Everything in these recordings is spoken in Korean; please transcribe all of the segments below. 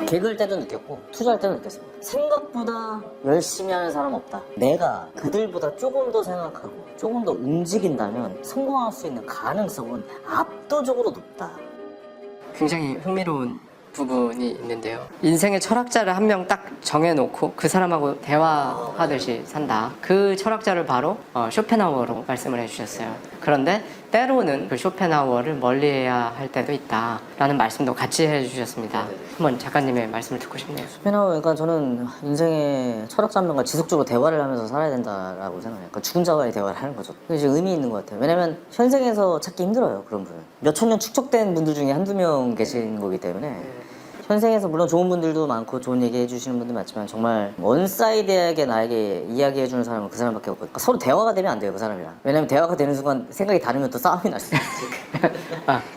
개그할 때도 느꼈고 투자할 때도 느꼈습니다. 생각보다 열심히 하는 사람 없다. 내가 그들보다 조금 더 생각하고 조금 더 움직인다면 성공할 수 있는 가능성은 압도적으로 높다. 굉장히 흥미로운 부분이 있는데요. 인생의 철학자를 한 명 딱 정해놓고 그 사람하고 대화하듯이 산다. 그 철학자를 바로 쇼펜하우어로 말씀을 해주셨어요. 그런데 때로는 그 쇼펜하우어를 멀리해야 할 때도 있다라는 말씀도 같이 해주셨습니다. 한번 작가님의 말씀을 듣고 싶네요. 쇼펜하우어, 그러니까 저는 인생의 철학자 한 명과 지속적으로 대화를 하면서 살아야 된다라고 생각해요. 그러니까 죽은 자와의 대화를 하는 거죠. 그게 이제 의미 있는 것 같아요. 왜냐면 현생에서 찾기 힘들어요, 그런 분을. 몇천 년 축적된 분들 중에 한두 명 계신 거기 때문에 현생에서 물론 좋은 분들도 많고 좋은 얘기 해주시는 분들 많지만 정말 원사이드하게 나에게 이야기해주는 사람은 그 사람밖에 없고, 그러니까 서로 대화가 되면 안 돼요, 그 사람이랑. 왜냐면 대화가 되는 순간 생각이 다르면 또 싸움이 날 수 있지.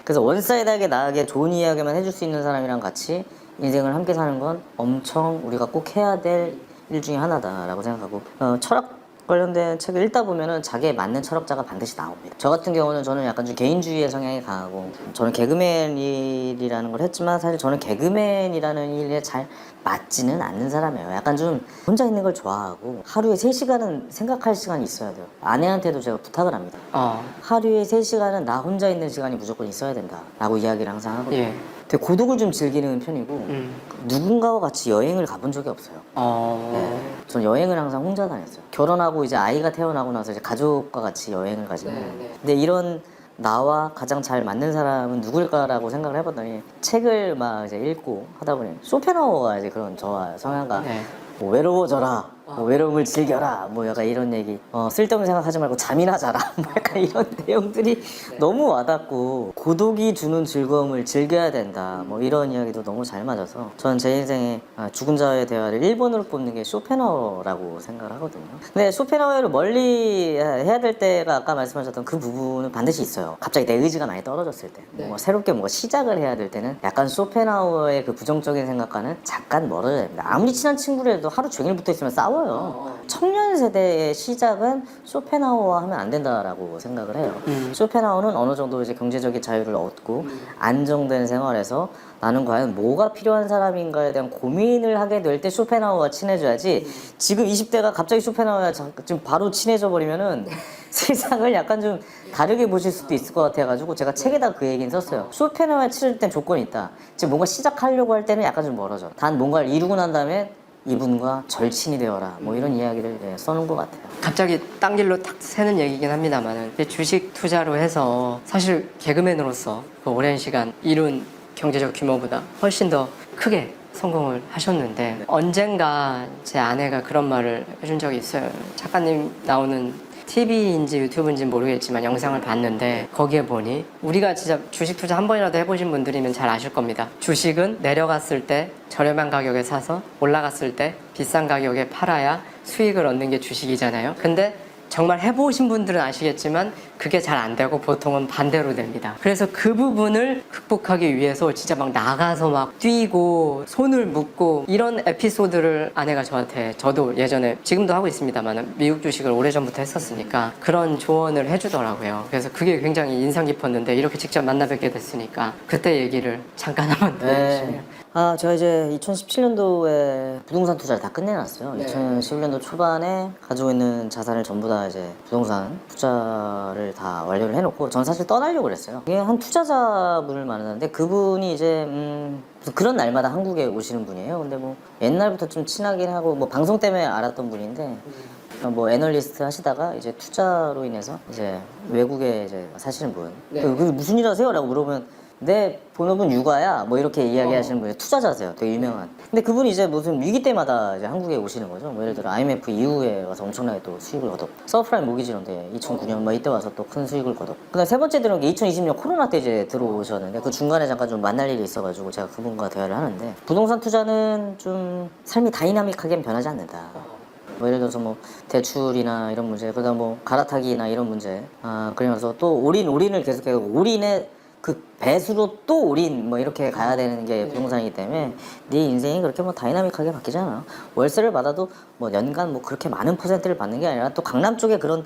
그래서 원사이드하게 나에게 좋은 이야기만 해줄 수 있는 사람이랑 같이 인생을 함께 사는 건 엄청 우리가 꼭 해야 될 일 중에 하나다라고 생각하고, 철학 관련된 책을 읽다 보면은 자기에 맞는 철학자가 반드시 나옵니다. 저 같은 경우는 저는 약간 좀 개인주의의 성향이 강하고, 저는 개그맨 일이라는 걸 했지만 사실 저는 개그맨이라는 일에 잘 맞지는 않는 사람이에요. 약간 좀 혼자 있는 걸 좋아하고 하루에 3시간은 생각할 시간이 있어야 돼요. 아내한테도 제가 부탁을 합니다. 하루에 3시간은 나 혼자 있는 시간이 무조건 있어야 된다라고 이야기를 항상 하거든요. 예. 되게 고독을 좀 즐기는 편이고 누군가와 같이 여행을 가본 적이 없어요. 네. 전 여행을 항상 혼자 다녔어요. 결혼하고 이제 아이가 태어나고 나서 이제 가족과 같이 여행을 가지고. 근데 이런 나와 가장 잘 맞는 사람은 누굴까라고 생각을 해봤더니 책을 막 이제 읽고 하다 보니 쇼펜하우어가 이제 그런 저와 성향과 뭐 외로워져라, 뭐 외로움을 즐겨라, 뭐 약간 이런 얘기, 쓸데없는 생각하지 말고 잠이나 자라, 뭐 약간 이런 내용들이 너무 와닿고, 고독이 주는 즐거움을 즐겨야 된다, 뭐 이런 이야기도 너무 잘 맞아서 전 제 인생에 죽은 자와의 대화를 1번으로 뽑는 게 쇼펜하우어라고 생각을 하거든요. 근데 쇼펜하우어를 멀리 해야 될 때가 아까 말씀하셨던 그 부분은 반드시 있어요. 갑자기 내 의지가 많이 떨어졌을 때, 뭔가 새롭게 뭔가 시작을 해야 될 때는 약간 쇼펜하우어의 그 부정적인 생각과는 잠깐 멀어져야 됩니다. 아무리 친한 친구라도 하루 종일 붙어 있으면 싸워요. 청년 세대의 시작은 쇼펜하우어 하면 안 된다라고 생각을 해요. 쇼펜하우어는 어느 정도 이제 경제적인 자유를 얻고 안정된 생활에서 나는 과연 뭐가 필요한 사람인가에 대한 고민을 하게 될 때 쇼펜하우어와 친해져야지, 지금 20대가 갑자기 쇼펜하우어와 지금 바로 친해져 버리면은 세상을 약간 좀 다르게 보실 수도 있을 것 같아가지고 제가 책에다 그 얘기는 썼어요. 쇼펜하우어와 친해질 땐 조건이 있다. 지금 뭔가 시작하려고 할 때는 약간 좀 멀어져. 단 뭔가를 이루고 난 다음에 이분과 절친이 되어라, 뭐 이런 이야기를 써놓은 것 같아요. 갑자기 딴 길로 탁 새는 얘기긴 합니다만, 주식 투자로 해서 사실 개그맨으로서 그 오랜 시간 이룬 경제적 규모보다 훨씬 더 크게 성공을 하셨는데, 언젠가 제 아내가 그런 말을 해준 적이 있어요. 작가님 나오는 TV인지 유튜브인지 모르겠지만 영상을 봤는데, 거기에 보니 우리가 진짜 주식 투자 한 번이라도 해보신 분들이면 잘 아실 겁니다. 주식은 내려갔을 때 저렴한 가격에 사서 올라갔을 때 비싼 가격에 팔아야 수익을 얻는 게 주식이잖아요. 근데 정말 해보신 분들은 아시겠지만 그게 잘 안 되고 보통은 반대로 됩니다. 그래서 그 부분을 극복하기 위해서 진짜 막 나가서 막 뛰고 손을 묶고 이런 에피소드를 아내가 저한테, 저도 예전에 지금도 하고 있습니다만 미국 주식을 오래전부터 했었으니까 그런 조언을 해주더라고요. 그래서 그게 굉장히 인상 깊었는데 이렇게 직접 만나 뵙게 됐으니까 그때 얘기를 잠깐 한번 들어주시면. 제가 이제 2017년도에 부동산 투자를 다 끝내놨어요. 2011년도 초반에 가지고 있는 자산을 전부 다 이제 부동산 투자를 다 완료를 해놓고, 전 사실 떠나려고 그랬어요. 이게 한 투자자분을 만났는데 그분이 이제 그런 날마다 한국에 오시는 분이에요. 근데 뭐 옛날부터 좀 친하긴 하고 뭐 방송 때문에 알았던 분인데, 뭐 애널리스트 하시다가 이제 투자로 인해서 이제 외국에 이제 사시는 분, 그 무슨 일 하세요? 라고 물어보면 내 본업은 육아야, 뭐 이렇게 이야기하시는 분이 투자자세요. 되게 유명한. 근데 그분이 이제 무슨 위기 때마다 이제 한국에 오시는 거죠. 뭐 예를 들어 IMF 이후에 와서 엄청나게 또 수익을 거뒀고, 서프라임 모기지론데 2009년 뭐 이때 와서 또 큰 수익을 거뒀고, 그다음 세 번째 들어온 게 2020년 코로나 때 이제 들어오셨는데, 그 중간에 잠깐 좀 만날 일이 있어가지고 제가 그분과 대화를 하는데, 부동산 투자는 좀 삶이 다이나믹하게 변하지 않는다. 뭐 예를 들어서 뭐 대출이나 이런 문제, 그다음 뭐 갈아타기나 이런 문제, 그러면서 또 올인을 계속해서 올인에 그 배수로 또 올인 뭐 이렇게 가야 되는 게 부동산이기 때문에 네 인생이 그렇게 뭐 다이나믹하게 바뀌지 않아요. 월세를 받아도 뭐 연간 뭐 그렇게 많은 퍼센트를 받는 게 아니라 또 강남 쪽에 그런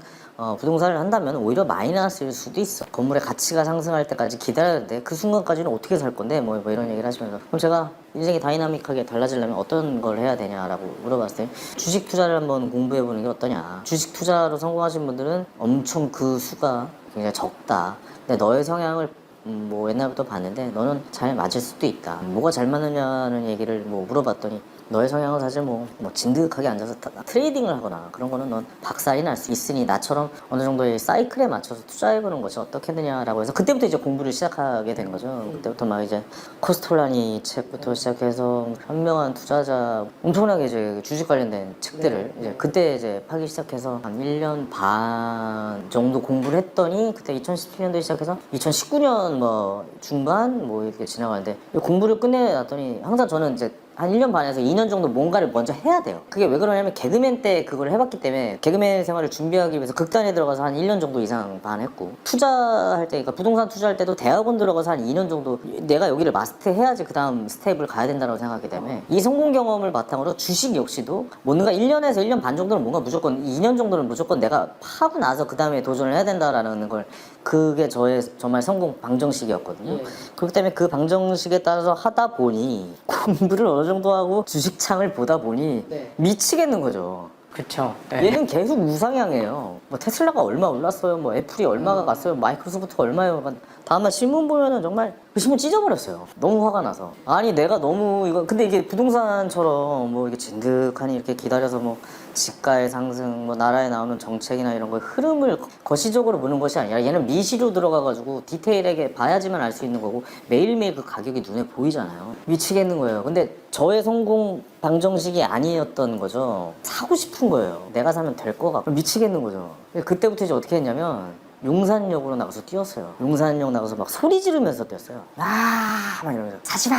부동산을 한다면 오히려 마이너스일 수도 있어. 건물의 가치가 상승할 때까지 기다려야 되는데 그 순간까지는 어떻게 살 건데 뭐 이런 얘기를 하시면서 그럼 제가 인생이 다이나믹하게 달라지려면 어떤 걸 해야 되냐라고 물어봤을 때 주식 투자를 한번 공부해 보는 게 어떠냐. 주식 투자로 성공하신 분들은 엄청 그 수가 굉장히 적다. 근데 너의 성향을 뭐 옛날부터 봤는데 너는 잘 맞을 수도 있다. 뭐가 잘 맞느냐는 얘기를 뭐 물어봤더니 너의 성향은 사실 뭐 진득하게 앉아서 트레이딩을 하거나 그런 거는 넌 박살이 날 수 있으니 나처럼 어느 정도의 사이클에 맞춰서 투자해보는 것이 어떻겠느냐라고 해서 그때부터 이제 공부를 시작하게 된 거죠. 그때부터 막 이제 코스톨라니 책부터 시작해서 현명한 투자자 엄청나게 이제 주식 관련된 책들을 이제 그때 이제 파기 시작해서 한 1년 반 정도 공부를 했더니 그때 2017년도에 시작해서 2019년 뭐 중반 뭐 이렇게 지나가는데 공부를 끝내놨더니 항상 저는 이제 한 1년 반에서 2년 정도 뭔가를 먼저 해야 돼요. 그게 왜 그러냐면 개그맨 때 그걸 해봤기 때문에 개그맨 생활을 준비하기 위해서 극단에 들어가서 한 1년 정도 이상 반 했고 투자할 때 그러니까 부동산 투자할 때도 대학원 들어가서 한 2년 정도 내가 여기를 마스터해야지 그 다음 스텝을 가야 된다고 생각하기 때문에 이 성공 경험을 바탕으로 주식 역시도 뭔가 1년에서 1년 반 정도는 뭔가 무조건 2년 정도는 무조건 내가 파고 나서 그 다음에 도전을 해야 된다라는 걸 그게 저의 정말 성공 방정식이었거든요. 그렇기 때문에 그 방정식에 따라서 하다 보니 공부를 어느 정도 하고 주식창을 보다 보니 미치겠는 거죠. 그쵸. 얘는 계속 우상향해요. 뭐 테슬라가 얼마 올랐어요. 뭐 애플이 얼마가 갔어요. 마이크로소프트가 얼마예요. 다음날 신문 보면은 정말 그 신문 찢어버렸어요. 너무 화가 나서. 아니 내가 너무 이거 근데 이게 부동산처럼 뭐 이게 진득하니 이렇게 기다려서 뭐 지가의 상승, 뭐 나라에 나오는 정책이나 이런 거의 흐름을 거시적으로 보는 것이 아니라 얘는 미시로 들어가가지고 디테일하게 봐야지만 알 수 있는 거고 매일매일 그 가격이 눈에 보이잖아요. 미치겠는 거예요. 근데 저의 성공 방정식이 아니었던 거죠. 사고 싶은 거예요. 내가 사면 될 거 같고 미치겠는 거죠. 그때부터 이제 어떻게 했냐면 용산역으로 나가서 뛰었어요. 용산역 나가서 막 소리 지르면서 뛰었어요. 막 이러면서 사지마!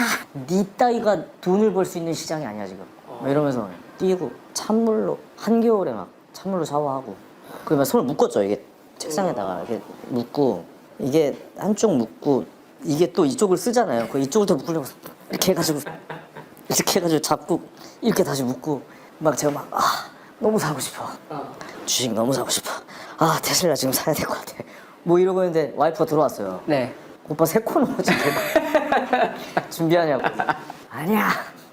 니 따위가 돈을 벌 수 있는 시장이 아니야 지금. 막 이러면서 뛰고 찬물로 한겨울에 막 찬물로 샤워하고 그리고 손을 묶었죠. 이게 책상에다가 이렇게 묶고 이게 한쪽 묶고 이게 또 이쪽을 쓰잖아요. 그 이쪽을 묶으려고 이렇게 해가지고 잡고 이렇게 다시 묶고 막 제가 막 너무 사고 싶어. 주식 너무 사고 싶어. 테슬라 지금 사야 될 것 같아. 뭐 이러고 있는데 와이프가 들어왔어요. 네. 오빠 새 코 넣어지 준비하냐고. 아니야.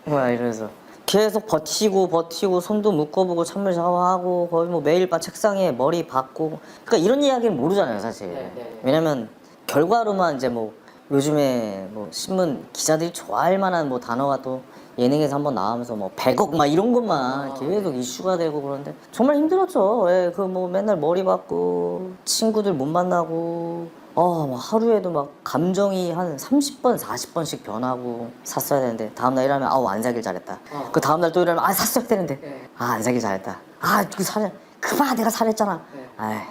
막 이러면서 계속 버티고 손도 묶어보고 찬물 샤워하고 거의 뭐 매일 밤 책상에 머리 박고 그러니까 이런 이야기는 모르잖아요 사실. 왜냐면 결과로만 이제 뭐 요즘에 뭐 신문 기자들이 좋아할 만한 뭐 단어가 또 예능에서 한번 나오면서 뭐 100억 막 이런 것만 계속 이슈가 되고 그러는데 정말 힘들었죠. 그 뭐 맨날 머리 박고 친구들 못 만나고 막 하루에도 막 감정이 한 30번 40번씩 변하고 샀어야 되는데 다음날 일하면 안 사길 잘했다. 그 다음날 또 일하면 샀어야 되는데 안 사길 잘했다. 그 사려 그만 내가 사랬잖아.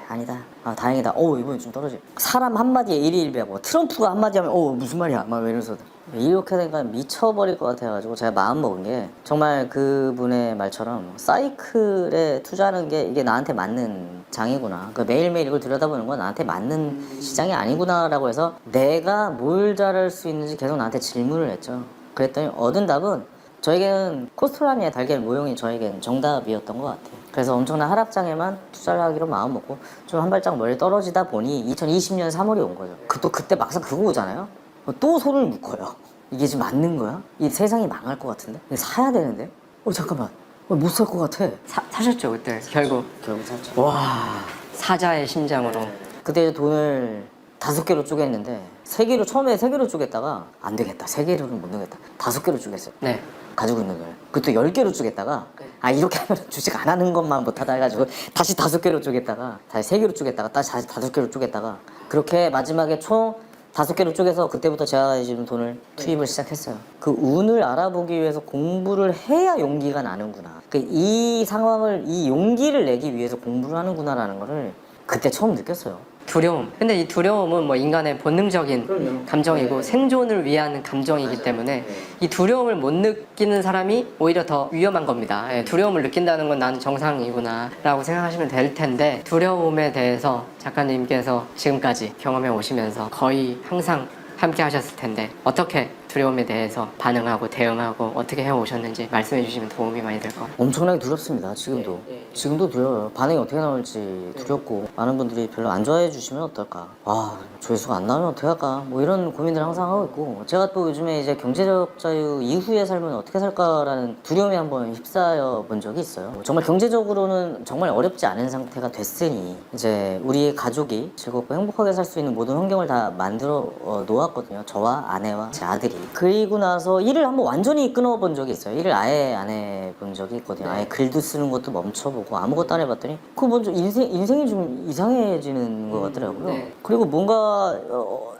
아니다. 다행이다. 이번에 좀 떨어지. 사람 한마디에 일희일비하고 트럼프가 한마디 하면 무슨 말이야 막 이러면서 이렇게 되니까 미쳐버릴 것 같아가지고 제가 마음먹은 게 정말 그분의 말처럼 사이클에 투자하는 게 이게 나한테 맞는 장이구나. 그 매일매일 이걸 들여다보는 건 나한테 맞는 시장이 아니구나라고 해서 내가 뭘 잘할 수 있는지 계속 나한테 질문을 했죠. 그랬더니 얻은 답은 저에게는 코스톨라니의 달걀 모형이 저에게는 정답이었던 것 같아요. 그래서 엄청난 하락장에만 투자를 하기로 마음먹고 좀 한 발짝 멀리 떨어지다 보니 2020년 3월이 온 거죠. 또 그때 막상 그거 오잖아요. 또 손을 묶어요. 이게 지금 맞는 거야? 이 세상이 망할 것 같은데? 사야 되는데? 잠깐만. 못 살 것 같아. 사셨죠 그때 결국 샀죠. 와 사자의 심장으로. 그때 이제 돈을 5개로 쪼갰는데 처음에 3개로 쪼갰다가 안 되겠다. 3개로는 못 넣겠다. 5개로 쪼갰어요. 네. 가지고 있는 걸. 그것도 10개로 쪼갰다가 이렇게 하면 주식 안 하는 것만 못하다 해가지고 다시 5개로 쪼갰다가 다시 3개로 쪼갰다가 다시 5개로 쪼갰다가 그렇게 마지막에 총 5개로 쪼개서 그때부터 제가 지금 돈을 투입을 시작했어요. 그 운을 알아보기 위해서 공부를 해야 용기가 나는구나. 이 상황을 이 용기를 내기 위해서 공부를 하는구나라는 거를 그때 처음 느꼈어요. 두려움. 근데 이 두려움은 뭐 인간의 본능적인 감정이고 생존을 위한 감정이기 때문에 이 두려움을 못 느끼는 사람이 오히려 더 위험한 겁니다. 두려움을 느낀다는 건 나는 정상이구나 라고 생각하시면 될 텐데 두려움에 대해서 작가님께서 지금까지 경험해 오시면서 거의 항상 함께 하셨을 텐데 어떻게 두려움에 대해서 반응하고 대응하고 어떻게 해오셨는지 말씀해 주시면 도움이 많이 될 것 같아요. 엄청나게 두렵습니다. 지금도. 지금도 두려워요. 반응이 어떻게 나올지 두렵고 많은 분들이 별로 안 좋아해 주시면 어떨까. 아, 조회수가 안 나오면 어떡할까. 뭐 이런 고민들 항상 하고 있고 제가 또 요즘에 이제 경제적 자유 이후의 삶은 어떻게 살까라는 두려움에 한번 휩싸여 본 적이 있어요. 정말 경제적으로는 정말 어렵지 않은 상태가 됐으니 이제 우리 가족이 즐겁고 행복하게 살 수 있는 모든 환경을 다 만들어 놓았거든요. 저와 아내와 제 아들이. 그리고 나서 일을 한번 완전히 끊어본 적이 있어요. 일을 아예 안 해본 적이 있거든요. 아예 글도 쓰는 것도 멈춰보고 아무것도 안 해봤더니 그 먼저 인생이 좀 이상해지는 것 같더라고요. 그리고 뭔가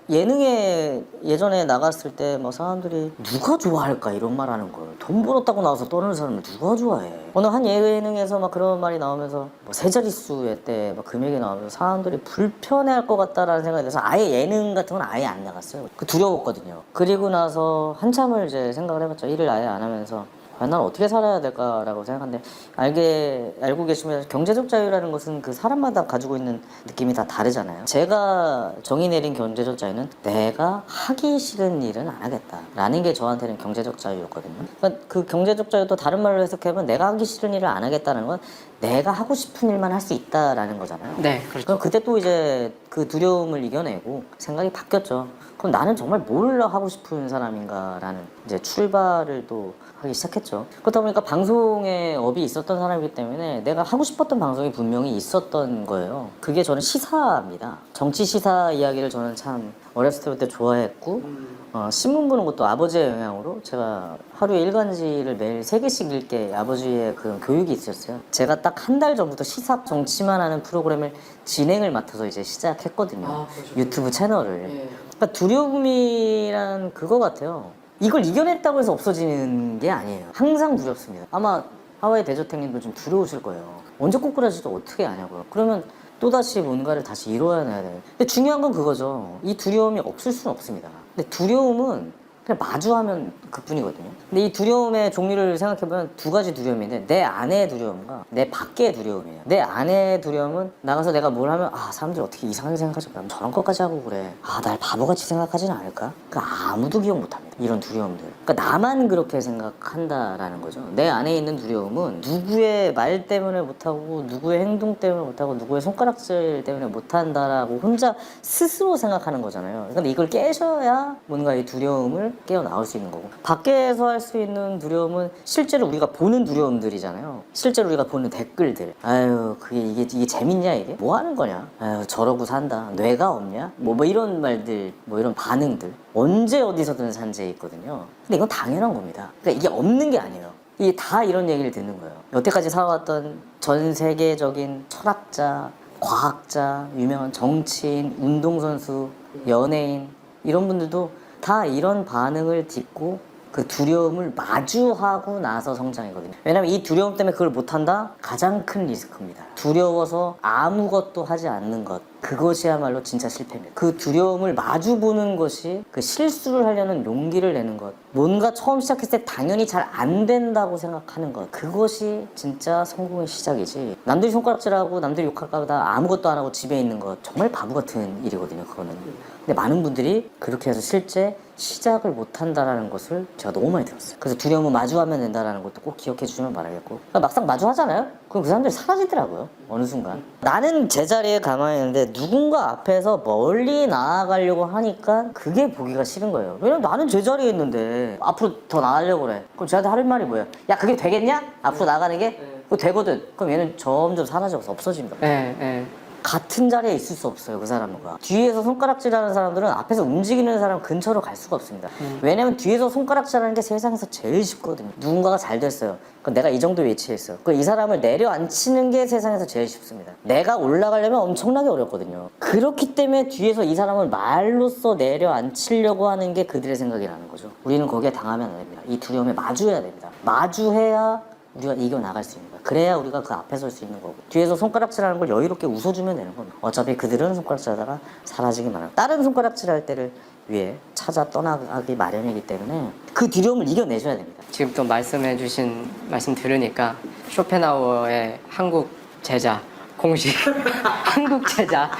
예능에 예전에 나갔을 때 막 사람들이 누가 좋아할까 이런 말 하는 걸 돈 벌었다고 나와서 떠는 사람을 누가 좋아해. 어느 한 예능에서 막 그런 말이 나오면서 뭐 세 자릿수의 때 막 금액이 나오면서 사람들이 불편해할 것 같다라는 생각이 들어서 아예 예능 같은 건 아예 안 나갔어요. 그 두려웠거든요. 그리고 나서 한참을 이제 생각을 해봤죠. 일을 아예 안 하면서 난 어떻게 살아야 될까라고 생각하는데 알고 계시면 경제적 자유라는 것은 그 사람마다 가지고 있는 느낌이 다 다르잖아요. 제가 정의 내린 경제적 자유는 내가 하기 싫은 일은 안 하겠다라는 게 저한테는 경제적 자유였거든요. 그러니까 그 경제적 자유도 다른 말로 해석해보면 내가 하기 싫은 일을 안 하겠다는 건 내가 하고 싶은 일만 할 수 있다라는 거잖아요. 네, 그렇죠. 그럼 그때 또 이제 그 두려움을 이겨내고 생각이 바뀌었죠. 그럼 나는 정말 뭘 하고 싶은 사람인가라는 이제 출발을 또 하기 시작했죠. 그러다 보니까 방송에 업이 있었던 사람이기 때문에 내가 하고 싶었던 방송이 분명히 있었던 거예요. 그게 저는 시사입니다. 정치 시사 이야기를 저는 참 어렸을 때부터 좋아했고 신문 보는 것도 아버지의 영향으로 제가 하루에 일간지를 매일 3개씩 읽게 아버지의 그런 교육이 있었어요. 제가 딱 한 달 전부터 시사 정치만 하는 프로그램을 진행을 맡아서 이제 시작했거든요. 유튜브 채널을. 그러니까 두려움이란 그거 같아요. 이걸 이겨냈다고 해서 없어지는 게 아니에요. 항상 두렵습니다. 아마 하와이 대저택님도 좀 두려우실 거예요. 언제 꼬꾸라지도 어떻게 아냐고요. 그러면 또다시 뭔가를 다시 이루어내야 돼요. 근데 중요한 건 그거죠. 이 두려움이 없을 수는 없습니다. 근데 두려움은 그냥 마주하면 그뿐이거든요. 근데 이 두려움의 종류를 생각해보면 2가지 두려움인데 내 안의 두려움과 내 밖의 두려움이에요. 내 안의 두려움은 나가서 내가 뭘 하면 사람들이 어떻게 이상하게 생각하지? 저런 것까지 하고 그래. 날 바보같이 생각하지는 않을까? 아무도 기억 못합니다. 이런 두려움들. 그러니까 나만 그렇게 생각한다라는 거죠. 내 안에 있는 두려움은 누구의 말 때문에 못하고 누구의 행동 때문에 못하고 누구의 손가락질 때문에 못한다라고 혼자 스스로 생각하는 거잖아요. 근데 이걸 깨셔야 뭔가 이 두려움을 깨어나올 수 있는 거고, 밖에서 할 수 있는 두려움은 실제로 우리가 보는 두려움들이잖아요. 실제로 우리가 보는 댓글들. 아유 이게 재밌냐, 이게 뭐 하는 거냐, 아유 저러고 산다, 뇌가 없냐, 뭐 이런 말들, 뭐 이런 반응들 언제 어디서든 산재에 있거든요. 근데 이건 당연한 겁니다. 그러니까 이게 없는 게 아니에요. 이게 다 이런 얘기를 듣는 거예요. 여태까지 살아왔던 전 세계적인 철학자, 과학자, 유명한 정치인, 운동선수, 연예인, 이런 분들도 다 이런 반응을 딛고 그 두려움을 마주하고 나서 성장이거든요. 왜냐면 이 두려움 때문에 그걸 못한다? 가장 큰 리스크입니다. 두려워서 아무것도 하지 않는 것, 그것이야말로 진짜 실패입니다. 그 두려움을 마주보는 것이 그 실수를 하려는 용기를 내는 것, 뭔가 처음 시작했을 때 당연히 잘 안 된다고 생각하는 것, 그것이 진짜 성공의 시작이지, 남들이 손가락질하고 남들이 욕할까 보다 아무것도 안 하고 집에 있는 것, 정말 바보 같은 일이거든요, 그거는. 근데 많은 분들이 그렇게 해서 실제 시작을 못한다라는 것을 제가 너무 많이 들었어요. 그래서 두려움을 마주하면 된다라는 것도 꼭 기억해 주시면 바라겠고, 그러니까 막상 마주하잖아요? 그럼 그 사람들이 사라지더라고요, 어느 순간. 나는 제자리에 가만히 있는데 누군가 앞에서 멀리 나아가려고 하니까 그게 보기가 싫은 거예요. 왜냐면 나는 제자리에 있는데 앞으로 더 나아가려고 그래. 그럼 저한테 할 말이 뭐예요? 야, 그게 되겠냐? 앞으로 나가는 게? 그거 되거든. 그럼 얘는 점점 사라져서 없어집니다. 같은 자리에 있을 수 없어요, 그 사람과. 뒤에서 손가락질하는 사람들은 앞에서 움직이는 사람 근처로 갈 수가 없습니다. 왜냐면 뒤에서 손가락질하는 게 세상에서 제일 쉽거든요. 누군가가 잘 됐어요. 그럼 내가 이 정도 위치에 있어요. 이 사람을 내려앉히는 게 세상에서 제일 쉽습니다. 내가 올라가려면 엄청나게 어렵거든요. 그렇기 때문에 뒤에서 이 사람을 말로써 내려앉히려고 하는 게 그들의 생각이라는 거죠. 우리는 거기에 당하면 안 됩니다. 이 두려움에 마주해야 됩니다. 마주해야 우리가 이겨나갈 수 있는 거야. 그래야 우리가 그 앞에 설 수 있는 거고, 뒤에서 손가락질하는 걸 여유롭게 웃어주면 되는 겁니다. 어차피 그들은 손가락질하다가 사라지기만 하고 다른 손가락질할 때를 위해 찾아 떠나기 마련이기 때문에 그 두려움을 이겨내셔야 됩니다. 지금 또 말씀해 주신 말씀 들으니까 쇼펜하우어의 한국 제자 공식 한국 제자.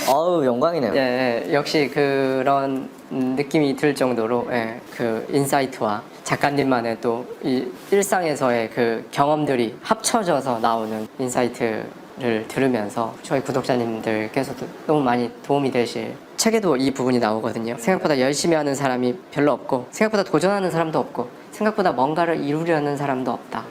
아우 영광이네요. 예, 역시 그런 느낌이 들 정도로 예, 그 인사이트와 작가님만의 또 이 일상에서의 그 경험들이 합쳐져서 나오는 인사이트를 들으면서 저희 구독자님들께서도 너무 많이 도움이 되실, 책에도 이 부분이 나오거든요. 생각보다 열심히 하는 사람이 별로 없고, 생각보다 도전하는 사람도 없고, 생각보다 뭔가를 이루려는 사람도 없다.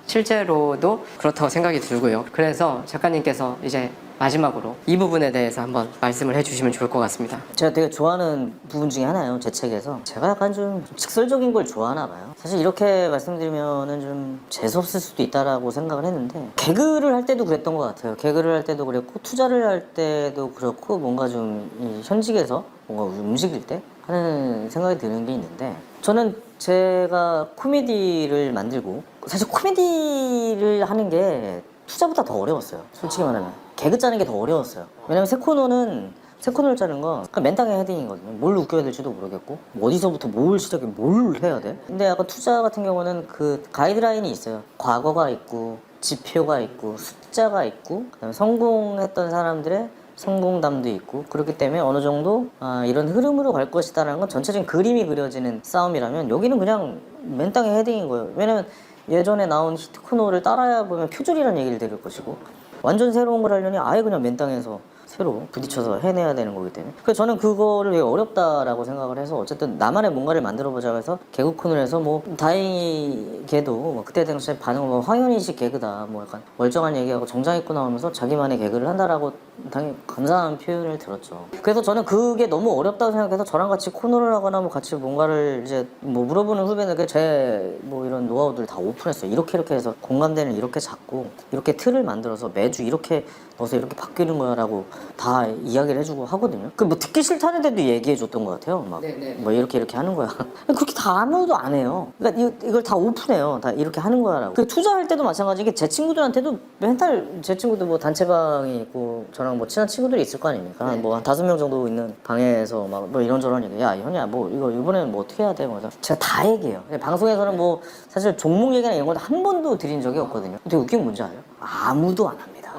실제로도 그렇다고 생각이 들고요. 그래서 작가님께서 이제 마지막으로 이 부분에 대해서 한번 말씀을 해주시면 좋을 것 같습니다. 제가 되게 좋아하는 부분 중에 하나예요. 제 책에서 제가 약간 좀 직설적인 걸 좋아하나 봐요. 사실 이렇게 말씀드리면은 좀 재수없을 수도 있다라고 생각을 했는데, 개그를 할 때도 그랬던 것 같아요. 개그를 할 때도 그랬고, 투자를 할 때도 그렇고, 뭔가 좀 이 현직에서 뭔가 움직일 때 하는 생각이 드는 게 있는데, 저는 제가 코미디를 만들고, 사실 코미디를 하는 게 투자보다 더 어려웠어요. 솔직히 말하면 개그 짜는 게 더 어려웠어요. 왜냐면 새 코너를 짜는 건 그냥 맨땅에 헤딩이거든요. 뭘 웃겨야 될지도 모르겠고, 뭐 어디서부터 뭘 시작해 뭘 해야 돼. 근데 약간 투자 같은 경우는 그 가이드라인이 있어요. 과거가 있고, 지표가 있고, 숫자가 있고, 그다음에 성공했던 사람들의 성공담도 있고, 그렇기 때문에 어느 정도 이런 흐름으로 갈 것이다라는 건 전체적인 그림이 그려지는 싸움이라면, 여기는 그냥 맨땅에 헤딩인 거예요. 왜냐면 예전에 나온 히트 코너를 따라야 보면 표절이라는 얘기를 들을 것이고, 완전 새로운 걸 하려니 아예 그냥 맨 땅에서 새로 부딪혀서 해내야 되는 거기 때문에, 그래서 저는 그거를 되게 어렵다라고 생각을 해서, 어쨌든 나만의 뭔가를 만들어 보자고 해서 개그 코너를 해서, 뭐 다행히게도 뭐 그때 당시에 반응은 뭐 황현희식 개그다, 뭐 약간 멀쩡한 얘기하고 정장 입고 나오면서 자기만의 개그를 한다라고 당연히 감사한 표현을 들었죠. 그래서 저는 그게 너무 어렵다고 생각해서, 저랑 같이 코너를 하거나 뭐 같이 뭔가를 이제 뭐 물어보는 후배들에게 제 뭐 이런 노하우들을 다 오픈했어요. 이렇게 해서 공감대는 이렇게 잡고, 이렇게 틀을 만들어서 매주 이렇게 넣어서 이렇게 바뀌는 거야라고 다 이야기를 해주고 하거든요. 그 뭐 듣기 싫다는데도 얘기해줬던 것 같아요. 막 뭐 이렇게 하는 거야. 그렇게 다 아무도 안 해요. 그러니까 이걸 다 오픈해요. 다 이렇게 하는 거야라고. 그 투자할 때도 마찬가지게, 제 친구들한테도 맨날, 제 친구들 뭐 단체방이 있고 저랑 뭐 친한 친구들이 있을 거 아닙니까? 뭐 한 5명 정도 있는 방에서 막 뭐 이런저런 얘기, 야 현이야 뭐 이거 이번에는 뭐 어떻게 해야 돼? 그래서 제가 다 얘기해요. 방송에서는 뭐 사실 종목 얘기나 이런 건 한 번도 드린 적이 없거든요. 되게 웃긴 게 뭔지 알아요? 아무도 안 합니다.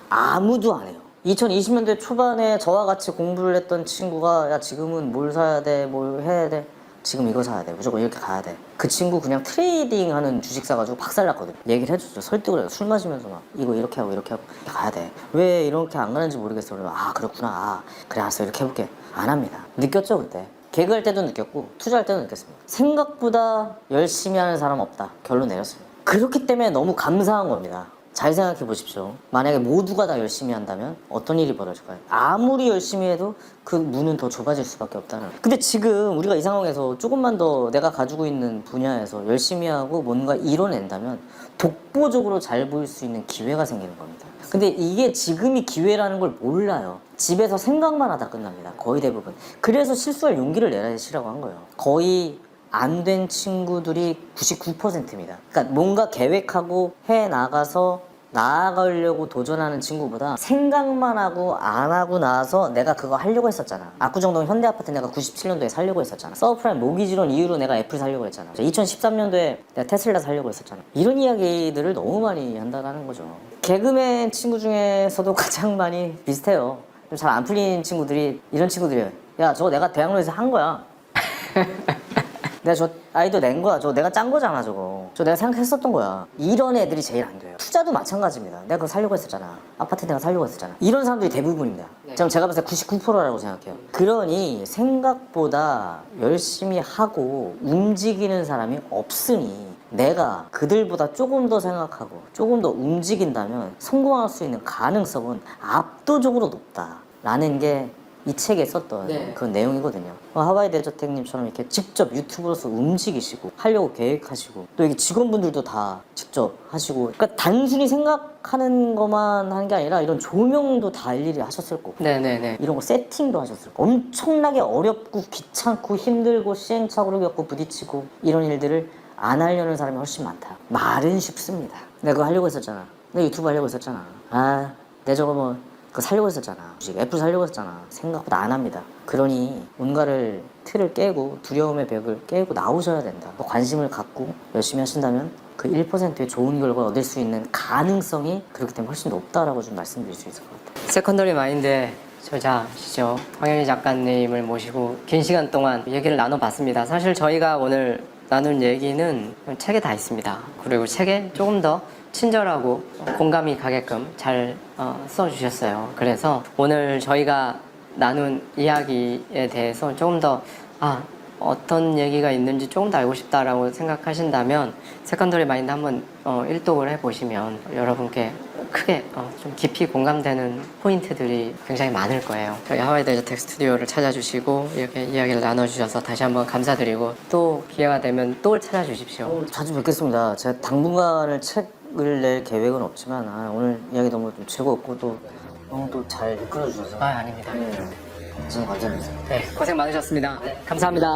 아무도 안 해요. 2020년대 초반에 저와 같이 공부를 했던 친구가, 야 지금은 뭘 사야 돼, 뭘 해야 돼, 지금 이거 사야 돼, 무조건 이렇게 가야 돼. 그 친구 그냥 트레이딩 하는 주식 사가지고 박살났거든요. 얘기를 해줬죠. 설득을 해요. 술 마시면서 막 이거 이렇게 하고 이렇게 가야 돼. 왜 이렇게 안 가는지 모르겠어. 그러면 그렇구나. 그래 알았어, 이렇게 해볼게. 안 합니다. 느꼈죠 그때. 개그할 때도 느꼈고, 투자할 때도 느꼈습니다. 생각보다 열심히 하는 사람 없다. 결론 내렸습니다. 그렇기 때문에 너무 감사한 겁니다. 잘 생각해 보십시오. 만약에 모두가 다 열심히 한다면 어떤 일이 벌어질까요? 아무리 열심히 해도 그 문은 더 좁아질 수밖에 없다는. 근데 지금 우리가 이 상황에서 조금만 더 내가 가지고 있는 분야에서 열심히 하고 뭔가 이뤄낸다면 독보적으로 잘 보일 수 있는 기회가 생기는 겁니다. 근데 이게 지금이 기회라는 걸 몰라요. 집에서 생각만 하다 끝납니다. 거의 대부분. 그래서 실수할 용기를 내시라고 한 거예요. 거의 안 된 친구들이 99%입니다. 그러니까 뭔가 계획하고 해 나가서 나아가려고 도전하는 친구보다, 생각만 하고 안 하고 나서 내가 그거 하려고 했었잖아. 압구정동 현대아파트 내가 97년도에 살려고 했었잖아. 서브프라임 모기지론 이후로 내가 애플 살려고 했잖아. 2013년도에 내가 테슬라 살려고 했었잖아. 이런 이야기들을 너무 많이 한다는 거죠. 개그맨 친구 중에서도 가장 많이 비슷해요. 잘 안 풀린 친구들이 이런 친구들이에요. 야 저거 내가 대학로에서 한 거야. 내가 저 아이디어 낸 거야. 저거 내가 짠 거잖아. 저거 내가 생각했었던 거야. 이런 애들이 제일 안 돼요. 투자도 마찬가지입니다. 내가 그거 살려고 했었잖아. 아파트 내가 살려고 했었잖아. 이런 사람들이 대부분입니다. 제가 봤을 때 99%라고 생각해요. 그러니 생각보다 열심히 하고 움직이는 사람이 없으니, 내가 그들보다 조금 더 생각하고 조금 더 움직인다면 성공할 수 있는 가능성은 압도적으로 높다라는 게 이 책에 썼던 그런 내용이거든요. 하와이 대저택님처럼 이렇게 직접 유튜브로서 움직이시고 하려고 계획하시고, 또 여기 직원분들도 다 직접 하시고, 그러니까 단순히 생각하는 것만 하는 게 아니라 이런 조명도 다 일일이 하셨을 거고, 이런 거 세팅도 하셨을 거고, 엄청나게 어렵고 귀찮고 힘들고 시행착오를 겪고 부딪히고, 이런 일들을 안 하려는 사람이 훨씬 많다. 말은 쉽습니다. 내가 그거 하려고 했었잖아. 내가 유튜브 하려고 했었잖아. 내 저거 뭐 그거 살려고 했었잖아. 애플 살려고 했었잖아. 생각보다 안 합니다. 그러니 뭔가를 틀을 깨고 두려움의 벽을 깨고 나오셔야 된다. 관심을 갖고 열심히 하신다면 그 1%의 좋은 결과를 얻을 수 있는 가능성이 그렇기 때문에 훨씬 높다라고 좀 말씀드릴 수 있을 것 같아요. 세컨더리 마인드의 저자시죠. 황현희 작가님을 모시고 긴 시간 동안 얘기를 나눠봤습니다. 사실 저희가 오늘 나눈 얘기는 책에 다 있습니다. 그리고 책에 조금 더 친절하고 공감이 가게끔 잘 써주셨어요. 그래서 오늘 저희가 나눈 이야기에 대해서 조금 더 어떤 얘기가 있는지 조금 더 알고 싶다라고 생각하신다면 세컨더리 마인드 한번 일독을 해보시면 여러분께 크게 좀 깊이 공감되는 포인트들이 굉장히 많을 거예요. 저희 하와이 데저텍 스튜디오를 찾아주시고 이렇게 이야기를 나눠주셔서 다시 한번 감사드리고 또 기회가 되면 또 찾아주십시오. 자주 뵙겠습니다. 제가 당분간을 책을 낼 계획은 없지만 오늘 이야기 너무 좀 즐거웠고 또 너무 또 잘 이끌어주셔서 아닙니다. 저는 감사드립니다. 네, 고생 많으셨습니다. 감사합니다.